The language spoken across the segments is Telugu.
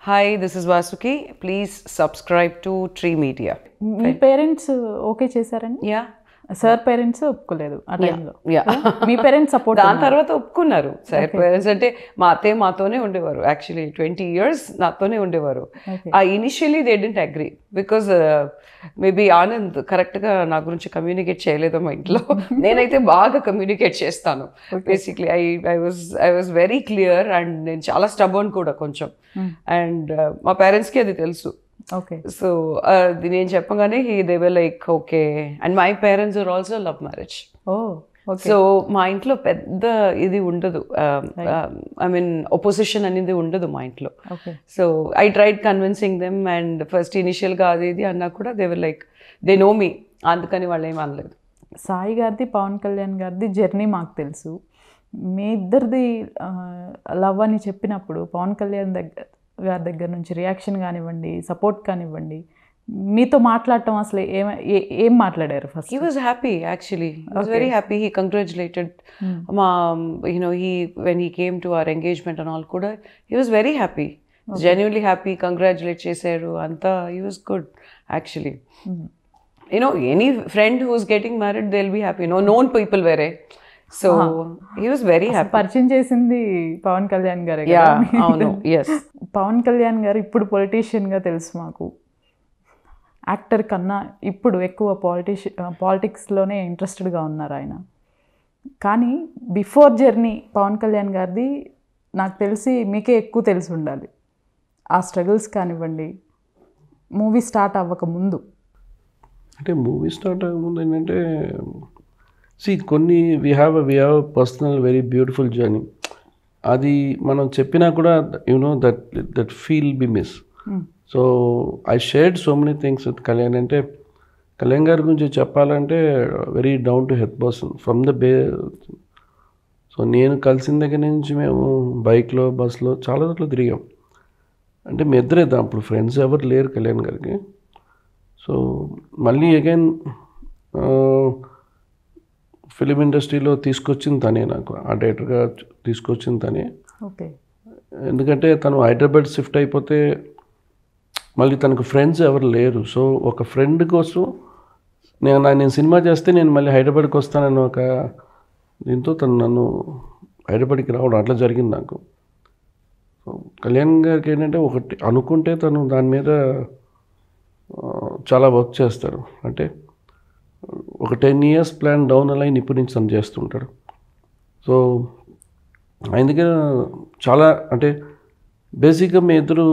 Hi, this is Vasuki. Please subscribe to Tree Media. Me parents okay చేశారండి? Yeah. సార్ పేరెంట్స్ ఒప్పుకోలేదు ఆ టైంలో. Yeah. మీ పేరెంట్స్ సపోర్ట్? దాని తర్వాత ఒప్పుకున్నారు. సార్ పేరెంట్స్ అంటే మా అత్తయ్య మాతోనే ఉండేవారు. యాక్చువల్లీ 20 years నాతోనే ఉండేవారు. Initially they didn't agree because maybe Anand కరెక్ట్గా నా గురించి కమ్యూనికేట్ చేయలేదు మా ఇంట్లో. నేనైతే బాగా కమ్యూనికేట్ చేస్తాను. Basically I was very clear and నేను చాలా స్టబర్న్ కూడా కొంచెం. అండ్ మా పేరెంట్స్కి అది తెలుసు. ఓకే. సో నేను చెప్పగానే they were like okay. And my parents are also love marriage. So మా ఇంట్లో పెద్ద ఇది ఉండదు, ఐ మీన్ ఒపోజిషన్ అనేది ఉండదు మా ఇంట్లో. So I tried convincing them and first ఇనిషియల్గా అది ఇది అన్నా కూడా they were like they know me, అందుకని వాళ్ళు ఏం అనలేదు. సాయి గారిది పవన్ కళ్యాణ్ గారిది జర్నీ మాకు తెలుసు. మీ ఇద్దరిది లవ్ అని చెప్పినప్పుడు పవన్ కళ్యాణ్ గారి దగ్గర నుంచి రియాక్షన్ కానివ్వండి, సపోర్ట్ కానివ్వండి, మీతో మాట్లాడటం అసలు ఏం మాట్లాడారు? First he was happy actually. He was very happy. He congratulated when he came to our engagement and all kuda he was very happy. Genuinely happy. Congratulate chesaru anta. He was good actually. Any friend who is getting married, they'll be happy. Known people were. So he was very happy. పరిచయం చేసింది పవన్ కళ్యాణ్ గారే. అవును. yes. పవన్ కళ్యాణ్ గారు ఇప్పుడు పొలిటీషియన్గా తెలుసు మాకు. యాక్టర్ కన్నా ఇప్పుడు ఎక్కువ పాలిటిక్స్లోనే ఇంట్రెస్టెడ్గా ఉన్నారు ఆయన. కానీ బిఫోర్ జర్నీ పవన్ కళ్యాణ్ గారిది నాకు తెలిసి మీకే ఎక్కువ తెలిసి ఉండాలి. ఆ స్ట్రగుల్స్ కానివ్వండి, మూవీ స్టార్ట్ అవ్వక ముందు. అంటే మూవీ స్టార్ట్ అవ్వకముందు ఏంటంటే కొన్ని we have personal very beautiful journey. అది మనం చెప్పినా కూడా that feel be miss. So I shared so many things with Kalyan. అంటే కళ్యాణ్ గారి గురించి చెప్పాలంటే very down to earth person from the so నేను కలిసిన దగ్గర నుంచి మేము బైక్లో బస్లో చాలా చోట్ల తిరిగాం. అంటే మీ ఇద్దరే అప్పుడు ఫ్రెండ్స్ ఎవరు లేరు కళ్యాణ్ గారికి. సో మళ్ళీ అగైన్ ఫిలిం ఇండస్ట్రీలో తీసుకొచ్చింది తనే, నాకు ఆ డైరెక్టర్గా తీసుకొచ్చింది తనే. ఓకే. ఎందుకంటే తను హైదరాబాద్ షిఫ్ట్ అయిపోతే మళ్ళీ తనకు ఫ్రెండ్స్ ఎవరు లేరు. సో ఒక ఫ్రెండ్ కోసం నేను సినిమా చేస్తే నేను మళ్ళీ హైదరాబాద్కి వస్తానని ఒక దీంతో తను నన్ను హైదరాబాద్కి రావడం అట్లా జరిగింది నాకు. సో కళ్యాణ్ గారికి ఏంటంటే ఒకటి అనుకుంటే తను దాని మీద చాలా వర్క్ చేస్తారు. అంటే ఒక 10 years ప్లాన్ డౌన్ లైన్ ఇప్పటి నుంచి తను చేస్తుంటాడు. సో ఆయన దగ్గర చాలా అంటే బేసిక్గా మీ ఇద్దరు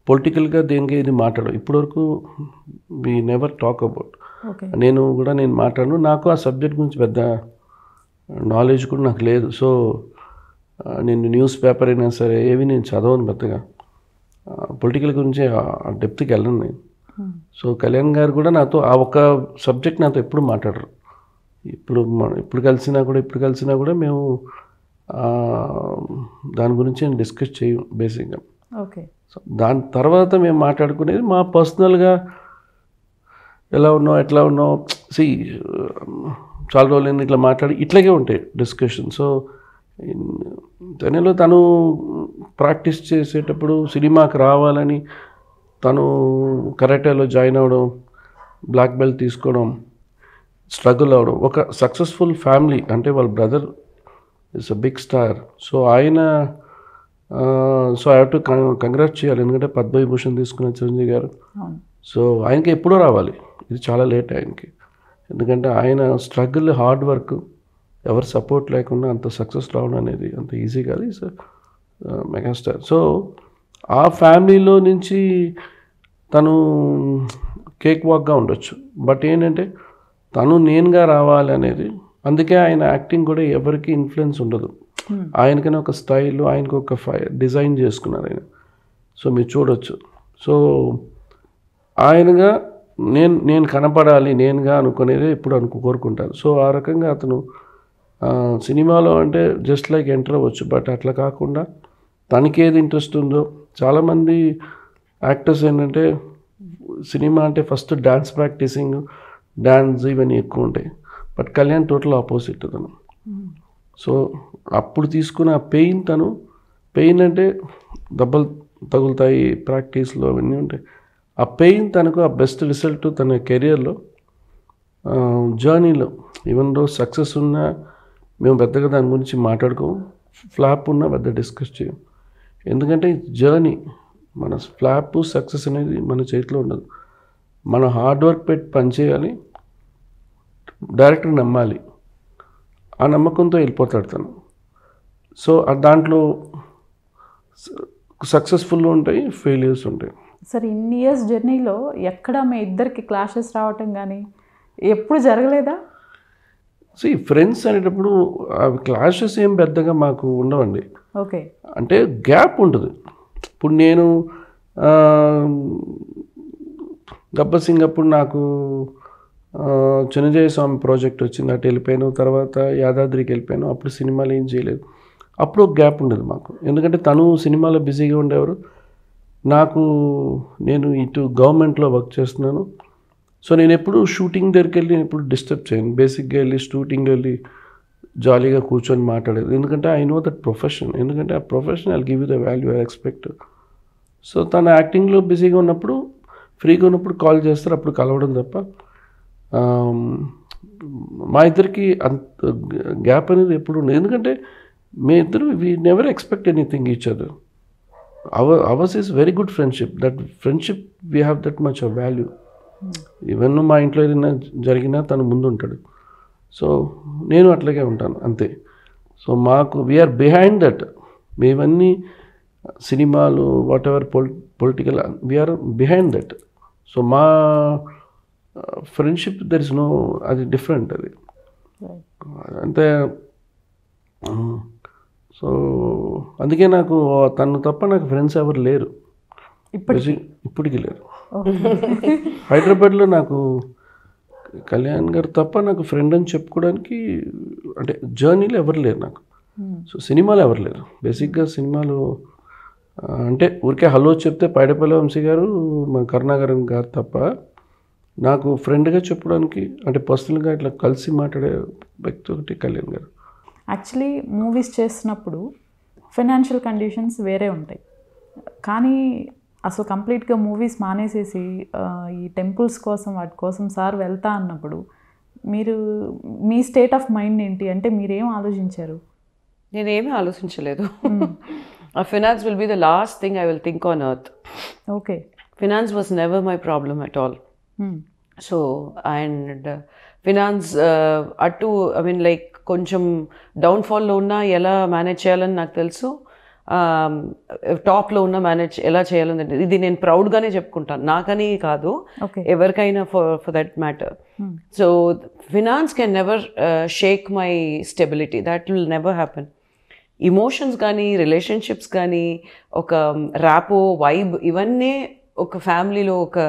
పొలిటికల్గా దేనికి ఇది మాట్లాడవు. ఇప్పటివరకు వీ నెవర్ టాక్ అబౌట్. నేను మాట్లాడను. నాకు ఆ సబ్జెక్ట్ గురించి పెద్ద నాలెడ్జ్ కూడా నాకు లేదు. సో నేను న్యూస్ పేపర్ అయినా సరే ఏవి నేను చదవను పెద్దగా. పొలిటికల్ గురించి ఆ డెప్త్కి వెళ్ళను నేను. సో కళ్యాణ్ గారు కూడా నాతో ఆ ఒక సబ్జెక్ట్ నాతో ఎప్పుడు మాట్లాడరు. ఇప్పుడు కలిసినా కూడా మేము దాని గురించి డిస్కస్ చేయం బేసిక్గా. ఓకే. సో దాని తర్వాత మేము మాట్లాడుకునేది మా పర్సనల్గా ఎట్లా ఉన్నావు చాలా రోజులు ఇట్లా మాట్లాడి ఇట్లాగే ఉంటాయి డిస్కషన్. సో తను ప్రాక్టీస్ చేసేటప్పుడు సినిమాకి రావాలని తను కరాటేలో జాయిన్ అవ్వడం, బ్లాక్ బెల్ట్ తీసుకోవడం, స్ట్రగుల్ అవ్వడం, ఒక సక్సెస్ఫుల్ ఫ్యామిలీ. అంటే వాళ్ళ brother is a big star. So ఆయన so I have to congrat చేయాలి. ఎందుకంటే పద్మవిభూషణ్ తీసుకున్న చిరంజీవి గారు. సో ఆయనకి ఎప్పుడో రావాలి, ఇది చాలా లేట్ ఆయనకి. ఎందుకంటే ఆయన స్ట్రగుల్, హార్డ్ వర్క్, ఎవరు సపోర్ట్ లేకుండా అంత సక్సెస్ రావడం అనేది అంత ఈజీ కాదు. Is megastar. సో ఆ ఫ్యామిలీలో నుంచి తను కేక్ వాక్గా ఉండొచ్చు. బట్ ఏంటంటే తను నేనుగా రావాలి అనేది. అందుకే ఆయన యాక్టింగ్ కూడా ఎవరికి ఇన్ఫ్లుయెన్స్ ఉండదు. ఆయనకనే ఒక స్టైల్, ఆయనకు ఒక డిజైన్ చేసుకున్నారు ఆయన. సో మీరు చూడొచ్చు. సో ఆయనగా నేను కనపడాలి, నేనుగా అనుకునేది ఎప్పుడు కోరుకుంటారు. సో ఆ రకంగా అతను సినిమాలో అంటే జస్ట్ లైక్ ఎంటర్ అవ్వచ్చు. బట్ అట్లా కాకుండా తనకి ఏది ఇంట్రెస్ట్ ఉందో, చాలామంది యాక్టర్స్ ఏంటంటే సినిమా అంటే ఫస్ట్ డ్యాన్స్ ప్రాక్టీసింగ్, డ్యాన్స్ ఇవన్నీ ఎక్కువ ఉంటాయి. బట్ కళ్యాణ్ టోటల్ ఆపోజిట్ తను. సో అప్పుడు తీసుకున్న పెయిన్ అంటే తగులుతాయి, ప్రాక్టీస్లో అవన్నీ ఉంటాయి. ఆ పెయిన్ తనకు ఆ బెస్ట్ రిజల్ట్ తన కెరియర్లో జర్నీలో. ఈవెన్ దో సక్సెస్ ఉన్నా మేము పెద్దగా దాని గురించి మాట్లాడుకోము, ఫ్లాప్ ఉన్నా పెద్ద డిస్కస్ చేయం. ఎందుకంటే జర్నీ, మన ఫ్లాప్ సక్సెస్ అనేది మన చేతిలో ఉండదు. మనం హార్డ్ వర్క్ పెట్టి పనిచేయాలి, డైరెక్టర్ నమ్మాలి, ఆ నమ్మకంతో వెళ్ళిపోతాడు తను. సో దాంట్లో సక్సెస్ఫుల్ ఉంటాయి, ఫెయిల్యూర్స్ ఉంటాయి. సరే, ఇన్ని ఇయర్స్ జర్నీలో ఎక్కడ మీ ఇద్దరికి క్లాషెస్ రావటం కానీ ఎప్పుడు జరగలేదా? సో ఈ ఫ్రెండ్స్ అనేటప్పుడు అవి క్లాషెస్ ఏం పెద్దగా మాకు ఉండవండి. ఓకే. అంటే గ్యాప్ ఉంటుంది. ఇప్పుడు నేను గబ్బర్ సింగ్ అప్పుడు నాకు చిన్నజయ స్వామి ప్రాజెక్ట్ వచ్చింది, అటు వెళ్ళిపోయాను. తర్వాత యాదాద్రికి వెళ్ళిపోయాను. అప్పుడు సినిమాలు ఏం చేయలేదు. అప్పుడు ఒక గ్యాప్ ఉండేది మాకు, ఎందుకంటే తను సినిమాలో బిజీగా ఉండేవారు. నేను ఇటు గవర్నమెంట్లో వర్క్ చేస్తున్నాను. సో నేను ఎప్పుడు షూటింగ్ దగ్గరికి వెళ్ళి ఎప్పుడు డిస్టర్బ్ చేయను. బేసిక్గా వెళ్ళి షూటింగ్ వెళ్ళి జాలీగా కూర్చొని మాట్లాడేది, ఎందుకంటే ఐ నో దట్ ప్రొఫెషన్. ఎందుకంటే ఆ profession I give you the value I expect. So తను యాక్టింగ్లో బిజీగా ఉన్నప్పుడు, ఫ్రీగా ఉన్నప్పుడు కాల్ చేస్తారు, అప్పుడు కలవడం తప్ప మా ఇద్దరికి అంత గ్యాప్ అనేది ఎప్పుడు ఉండదు. ఎందుకంటే మీ ఇద్దరు we never expect anything each other. Hours is very good friendship. That friendship we have that much of value. Even మా ఇంట్లో ఏదైనా జరిగినా తను ముందు ఉంటాడు. సో నేను అట్లాగే ఉంటాను అంతే. సో మాకు వీఆర్ బిహైండ్ దట్. మేమన్నీ సినిమాలు whatever political we are behind that. So మా ఫ్రెండ్షిప్ దర్ ఇస్ నో, అది డిఫరెంట్ అది అంతే. సో అందుకే నాకు తను తప్ప నాకు ఫ్రెండ్స్ ఎవరు లేరు, ఇప్పటికీ లేరు. హైదరాబాద్లో నాకు కళ్యాణ్ గారు తప్ప నాకు ఫ్రెండ్ అని చెప్పుకోవడానికి అంటే జర్నీలో ఎవరు లేరు నాకు. సో సినిమాలో ఎవరు లేరు. బేసిక్గా సినిమాలు అంటే ఊరికే హలో చెప్తే పైడపల్లి వంశీ గారు, మా కరుణాకరన్ గారు తప్ప నాకు ఫ్రెండ్గా చెప్పడానికి అంటే పర్సనల్గా ఇట్లా కలిసి మాట్లాడే వ్యక్తి ఒకటి కళ్యాణ్ గారు. యాక్చువల్లీ మూవీస్ చేస్తున్నప్పుడు ఫైనాన్షియల్ కండిషన్స్ వేరే ఉంటాయి, కానీ అసలు కంప్లీట్గా మూవీస్ మానేసేసి ఈ టెంపుల్స్ కోసం వాటి కోసం సార్ వెళ్తా అన్నప్పుడు మీరు మీ స్టేట్ ఆఫ్ మైండ్ ఏంటి? అంటే మీరేం ఆలోచించారు? నేనేమీ ఆలోచించలేదు. Finance will be the last thing I will think on earth. Okay. Finance was never my problem at all. So and finance అటు ఐ మీన్ లైక్ కొంచెం డౌన్ఫాల్లో ఉన్నా ఎలా మేనేజ్ చేయాలని నాకు తెలుసు, టాప్లో ఉన్న మేనేజ్ ఎలా చేయాలని ఇది నేను ప్రౌడ్గానే చెప్పుకుంటాను, నాకని కాదు ఎవరికైనా for that matter. So finance can never shake my stability, that will never happen. Emotions కానీ రిలేషన్షిప్స్ కానీ ఒక ర్యాపో వైబ్ ఇవన్నీ ఒక ఫ్యామిలీలో ఒక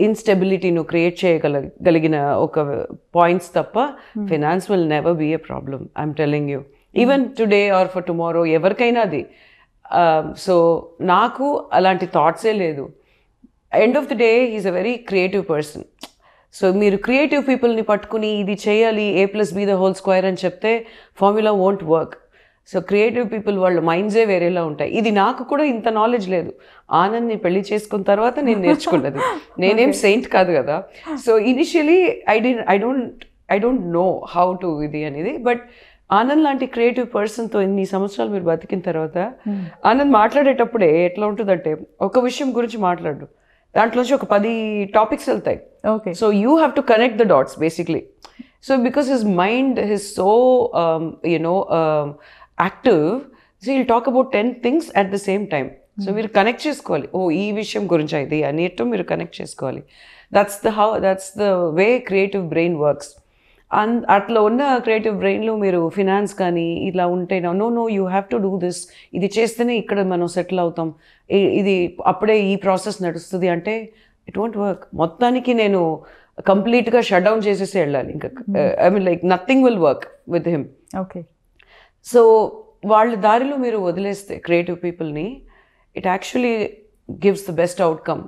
ఇన్స్టెబిలిటీను క్రియేట్ చేయగలిగిన ఒక పాయింట్స్ తప్ప finance will never be a problem. I'm telling you, even today or for tomorrow ఎవరికైనా అది. సో నాకు అలాంటి థాట్సే లేదు. End of the day is a very creative person. So మీరు క్రియేటివ్ పీపుల్ని పట్టుకుని ఇది చేయాలి A+B² అని చెప్తే formula won't work. So creative people వాళ్ళ మైండ్సే వేరేలా ఉంటాయి. ఇది నాకు కూడా ఇంత నాలెడ్జ్ లేదు. ఆనంద్ని పెళ్లి చేసుకున్న తర్వాత నేను నేర్చుకున్నది. నేనేం సెయింట్ కాదు కదా. So initially I don't know how to ఇది అనేది. బట్ ఆనంద్ లాంటి క్రియేటివ్ పర్సన్తో ఇన్ని సంవత్సరాలు మీరు బతికిన తర్వాత ఆనంద్ మాట్లాడేటప్పుడే ఎట్లా ఉంటుందంటే ఒక విషయం గురించి మాట్లాడు, దాంట్లోంచి ఒక 10 టాపిక్స్ వెళ్తాయి. So you have to connect the dots basically. So because his mind his so active, so will talk about 10 things at the same time. So మీరు కనెక్ట్ చేసుకోవాలి, ఓ ఈ విషయం గురించి ఇది అనేట్టు మీరు కనెక్ట్ చేసుకోవాలి. That's the way creative brain works. అట్లా ఉన్న క్రియేటివ్ బ్రెయిన్లో మీరు ఫినాన్స్ కానీ ఇలా ఉంటే no you have to do this, ఇది చేస్తేనే ఇక్కడ మనం సెటిల్ అవుతాం, ఇది అప్పుడే ఈ ప్రాసెస్ నడుస్తుంది అంటే ఇట్ వోంట్ వర్క్. మొత్తానికి నేను కంప్లీట్గా షట్ డౌన్ చేసేసి వెళ్ళాలి. ఇంకా I mean like nothing will work with him. Okay. So వాళ్ళ దారిలో మీరు వదిలేస్తే క్రియేటివ్ పీపుల్ని, it actually gives the best outcome.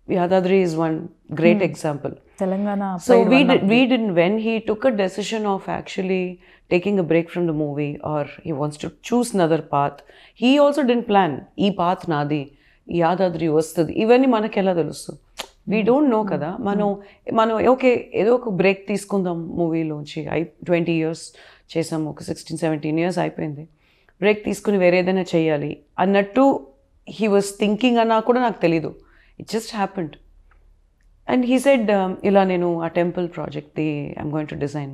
Yadadri is one great example. Telangana So we didn't, when he took a decision of actually taking a break from the movie or he wants to choose another path, he also didn't plan, ee path nadi, ee Yadadri vastadi, ఇవన్నీ మనకి ఎలా తెలుసు? We don't know కదా. మనం ఓకే ఏదో ఒక బ్రేక్ తీసుకుందాం మూవీలోంచి. 20 years చేసాము, ఒక 16-17 years అయిపోయింది, బ్రేక్ తీసుకుని వేరే ఏదైనా చేయాలి అన్నట్టు హీ వాజ్ థింకింగ్ అన్నా కూడా నాకు తెలీదు. It just happened. And he said ఇలా నేను ఆ టెంపుల్ ప్రాజెక్ట్ది ఐఎమ్ గోయింగ్ టు డిజైన్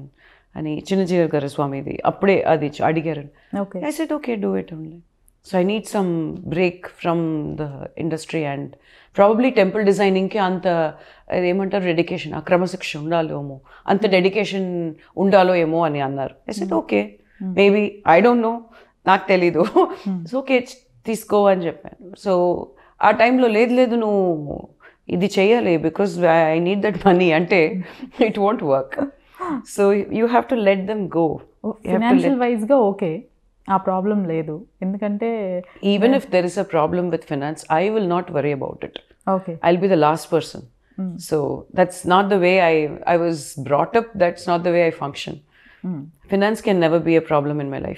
అని చిన్నజీవి గారి స్వామిది అప్పుడే అది అడిగారు. I said okay, do it only. So I need some break from the industry and probably temple డిజైనింగ్కి అంత ఏమంటారు డెడికేషన్, ఆ క్రమశిక్షణ ఉండాలేమో, అంత డెడికేషన్ ఉండాలో ఏమో అని అన్నారు. I said okay, maybe, I don't know, నాకు తెలీదు. సో ఓకే తీసుకో అని చెప్పాను. సో ఆ టైంలో లేదు నువ్వు ఇది చేయాలి because I need that money అంటే it won't work. So you have to let them go. Financial వైజ్గా ఓకే, ఆ ప్రాబ్లం లేదు. ఎందుకంటే even if there is a problem with finance, I will not worry about it. Okay, I will be the last person. So that's not the way I was brought up, that's not the way I function. Finance can never be a problem in my life.